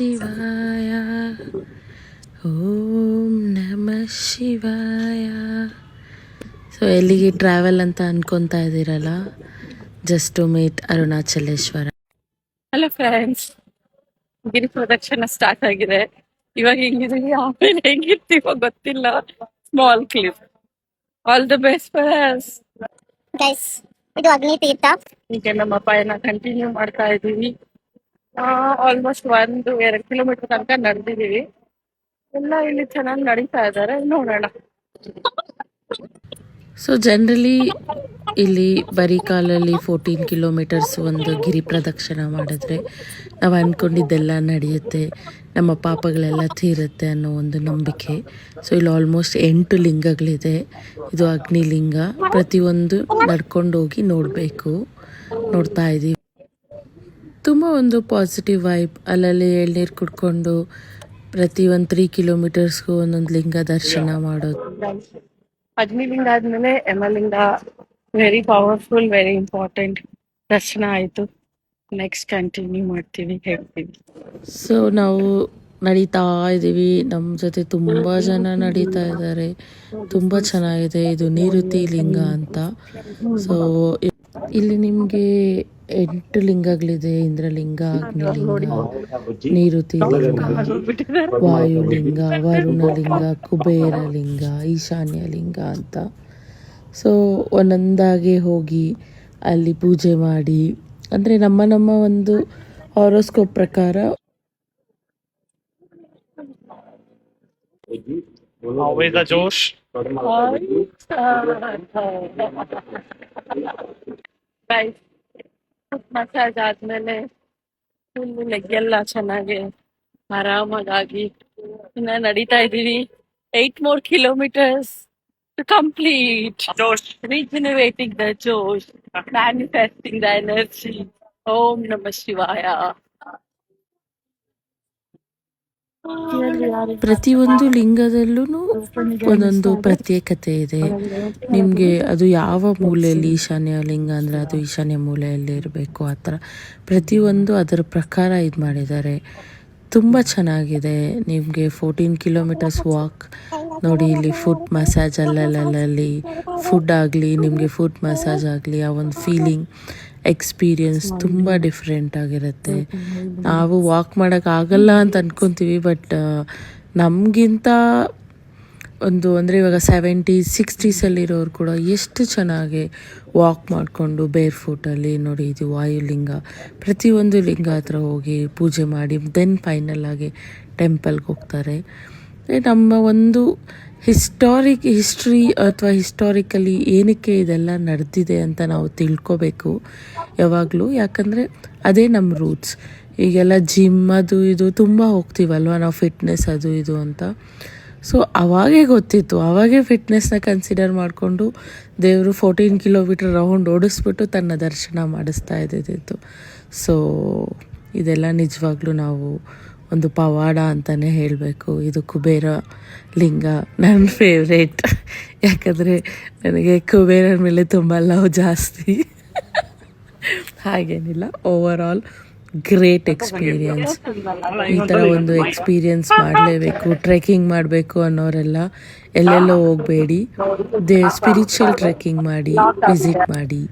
ಶಿವಾಯ ಓಂ ನಮಃ ಶಿವಾಯ. ಸೊ ಎಲ್ಲಿಗೆ ಟ್ರಾವೆಲ್ ಅಂತ ಅನ್ಕೊತಾ ಇದ್ದೀರಲ್ಲ, just to meet Arunachaleshwara. Hello friends, ಗಿರಿ ಪ್ರದಕ್ಷಿಣೆ ಸ್ಟಾರ್ಟ್ ಆಗಿದೆ. ಇವಾಗ ಹೆಂಗಿದೀವಿ, ಆಮೇಲೆ ಹೆಂಗಿರ್ತೀವೋ ಗೊತ್ತಿಲ್ಲ. Small clip. All the best for us guys. ಇದು ಅಗ್ನಿ ತೀರ್ಥ. ಈಗ ನಮ್ಮ ಪಯಣ ಕಂಟಿನ್ಯೂ ಮಾಡ್ತಾ ಇದೀವಿ. ಆಲ್ಮೋಸ್ಟ್ 1-2 ಕಿಲೋಮೀಟರ್ ತನಕ ನಡೆದಿದೀವಿ. ಎಲ್ಲ ಇಲ್ಲಿ ಚೆನ್ನಾಗಿ ನಡೀತಾ ಇದ್ದಾರೆ, ನೋಡೋಣ. ಸೊ ಜನರಲಿ ಇಲ್ಲಿ ಬರೀ ಕಾಲಲ್ಲಿ 14 ಕಿಲೋಮೀಟರ್ಸ್ ಒಂದು ಗಿರಿ ಪ್ರದಕ್ಷಿಣೆ ಮಾಡಿದ್ರೆ ನಾವು ಅಂದ್ಕೊಂಡಿದ್ದೆಲ್ಲ ನಡೆಯುತ್ತೆ, ನಮ್ಮ ಪಾಪಗಳೆಲ್ಲ ತೀರುತ್ತೆ ಅನ್ನೋ ಒಂದು ನಂಬಿಕೆ. ಸೊ ಇಲ್ಲಿ ಆಲ್ಮೋಸ್ಟ್ 8 ಲಿಂಗಗಳಿದೆ. ಇದು ಅಗ್ನಿಲಿಂಗ. ಪ್ರತಿಯೊಂದು ನಡ್ಕೊಂಡು ಹೋಗಿ ನೋಡಬೇಕು. ನೋಡ್ತಾ ಇದ್ದೀವಿ. ತುಂಬ ಒಂದು ಪಾಸಿಟಿವ್ ವೈಬ್. ಅಲ್ಲಲ್ಲಿ ಎಳ್ನೀರು ಕುಡ್ಕೊಂಡು ಪ್ರತಿ 3 ಕಿಲೋಮೀಟರ್ಸ್ಗೂ ಒಂದೊಂದು ಲಿಂಗ ದರ್ಶನ ಮಾಡೋದು. ಅಗ್ನಿಲಿಂಗ ಆದ್ಮೇಲೆ ಯಮಲಿಂಗ, ವೆರಿ ಪವರ್ಫುಲ್, ವೆರಿ ಇಂಪಾರ್ಟೆಂಟ್. ದರ್ಶನ ಆಯ್ತು. ನೆಕ್ಸ್ಟ್ ಕಂಟಿನ್ಯೂ ಮಾಡ್ತೀವಿ, ಹೇಳ್ತೀವಿ. ಸೊ ನಾವು ನಡೀತಾ ಇದ್ದೀವಿ. ನಮ್ಮ ಜೊತೆ ತುಂಬ ಜನ ನಡೀತಾ ಇದ್ದಾರೆ. ತುಂಬ ಚೆನ್ನಾಗಿದೆ. ಇದು ನಿರುತಿ ಲಿಂಗ ಅಂತ. ಸೊ ಇಲ್ಲಿ ನಿಮಗೆ 8 ಲಿಂಗಗಳಿದೆ. ಇಂದ್ರಲಿಂಗ, ಅಗ್ನಿಲಿಂಗ, ನಿರುತಿ ಲಿಂಗ, ವಾಯುಲಿಂಗ, ವರುಣಲಿಂಗ, ಕುಬೇರಲಿಂಗ, ಈಶಾನ್ಯ ಲಿಂಗ ಅಂತ. ಸೊ ಒಂದೊಂದಾಗಿ ಹೋಗಿ ಅಲ್ಲಿ ಪೂಜೆ ಮಾಡಿ, ಅಂದರೆ ನಮ್ಮ ಒಂದು ಹಾರೋಸ್ಕೋಪ್ ಪ್ರಕಾರ Always a Josh. ಮಸಾಜ್ ಆದ್ಮೇಲೆ ಫುಲ್ ಲೆಗ್ ಎಲ್ಲ ಚೆನ್ನಾಗಿ ಆರಾಮಾಗಿ ಇನ್ನ ನಡೀತಾ ಇದೀವಿ. 8 more kilometers to complete. Josh. Regenerating the Josh, manifesting the energy. Om Namah Shivaya. ಪ್ರತಿಯೊಂದು ಲಿಂಗದಲ್ಲೂ ಒಂದೊಂದು ಪ್ರತ್ಯೇಕತೆ ಇದೆ. ನಿಮಗೆ ಅದು ಯಾವ ಮೂಲೆಯಲ್ಲಿ, ಈಶಾನ್ಯ ಲಿಂಗ ಅಂದರೆ ಅದು ಈಶಾನ್ಯ ಮೂಲೆಯಲ್ಲಿ ಇರಬೇಕು, ಆ ಥರ ಪ್ರತಿಯೊಂದು ಅದರ ಪ್ರಕಾರ ಇದು ಮಾಡಿದ್ದಾರೆ. ತುಂಬ ಚೆನ್ನಾಗಿದೆ. ನಿಮಗೆ 14 ಕಿಲೋಮೀಟರ್ಸ್ ವಾಕ್ ನೋಡಿ. ಇಲ್ಲಿ ಫುಡ್ ಮಸಾಜ್ ಅಲ್ಲಲ್ಲಿ ಫುಡ್ ಆಗಲಿ, ನಿಮಗೆ ಫುಡ್ ಮಸಾಜ್ ಆಗಲಿ, ಆ ಒಂದು ಫೀಲಿಂಗ್ ಎಕ್ಸ್ಪೀರಿಯನ್ಸ್ ತುಂಬ ಡಿಫ್ರೆಂಟ್ ಆಗಿರುತ್ತೆ. ನಾವು ವಾಕ್ ಮಾಡೋಕ್ಕಾಗಲ್ಲ ಅಂತ ಅಂದ್ಕೊತೀವಿ, ಬಟ್ ನಮಗಿಂತ ಅಂದರೆ ಇವಾಗ 70s 60sಲ್ಲಿರೋರು ಕೂಡ ಎಷ್ಟು ಚೆನ್ನಾಗಿ ವಾಕ್ ಮಾಡಿಕೊಂಡು ಬೇರ್ ಫುಟಲ್ಲಿ ನೋಡಿ. ಇದು ವಾಯುಲಿಂಗ. ಪ್ರತಿಯೊಂದು ಲಿಂಗ ಹತ್ರ ಹೋಗಿ ಪೂಜೆ ಮಾಡಿ ದೆನ್ ಫೈನಲ್ ಆಗಿ ಟೆಂಪಲ್ಗೆ ಹೋಗ್ತಾರೆ. ನಮ್ಮ ಒಂದು ಹಿಸ್ಟ್ರಿ ಅಥವಾ ಹಿಸ್ಟಾರಿಕಲಿ ಏನಕ್ಕೆ ಇದೆಲ್ಲ ನಡೆದಿದೆ ಅಂತ ನಾವು ತಿಳ್ಕೊಬೇಕು ಯಾವಾಗಲೂ. ಯಾಕಂದರೆ ಅದೇ ನಮ್ಮ ರೂಟ್ಸ್. ಈಗೆಲ್ಲ ಜಿಮ್ ಅದು ಇದು ತುಂಬ ಹೋಗ್ತೀವಲ್ವ ನಾವು, ಫಿಟ್ನೆಸ್ ಅದು ಇದು ಅಂತ. ಸೊ ಅವಾಗೇ ಗೊತ್ತಿತ್ತು, ಅವಾಗೇ ಫಿಟ್ನೆಸ್ನ ಕನ್ಸಿಡರ್ ಮಾಡಿಕೊಂಡು ದೇವರು 14 ಕಿಲೋಮೀಟರ್ ರೌಂಡ್ ಓಡಿಸ್ಬಿಟ್ಟು ತನ್ನ ದರ್ಶನ ಮಾಡಿಸ್ತಾ ಇದ್ದಿದ್ದು. ಸೊ ಇದೆಲ್ಲ ನಿಜವಾಗ್ಲೂ ನಾವು ಒಂದು ಪವಾಡ ಅಂತಲೇ ಹೇಳಬೇಕು. ಇದು ಕುಬೇರ ಲಿಂಗ ನನ್ನ ಫೇವ್ರೇಟ್. ಯಾಕಂದರೆ ನನಗೆ ಕುಬೇರನ ಮೇಲೆ ತುಂಬ ಲವ್ ಜಾಸ್ತಿ. ಹಾಗೇನಿಲ್ಲ, ಓವರ್ ಆಲ್ ಗ್ರೇಟ್ ಎಕ್ಸ್ಪೀರಿಯನ್ಸ್. ಈ ಥರ ಒಂದು ಎಕ್ಸ್ಪೀರಿಯನ್ಸ್ ಮಾಡಲೇಬೇಕು. ಟ್ರೆಕ್ಕಿಂಗ್ ಮಾಡಬೇಕು ಅನ್ನೋರೆಲ್ಲ ಎಲ್ಲೆಲ್ಲೋ ಹೋಗಬೇಡಿ, ಸ್ಪಿರಿಚುವಲ್ ಟ್ರೆಕ್ಕಿಂಗ್ ಮಾಡಿ, ವಿಸಿಟ್ ಮಾಡಿ.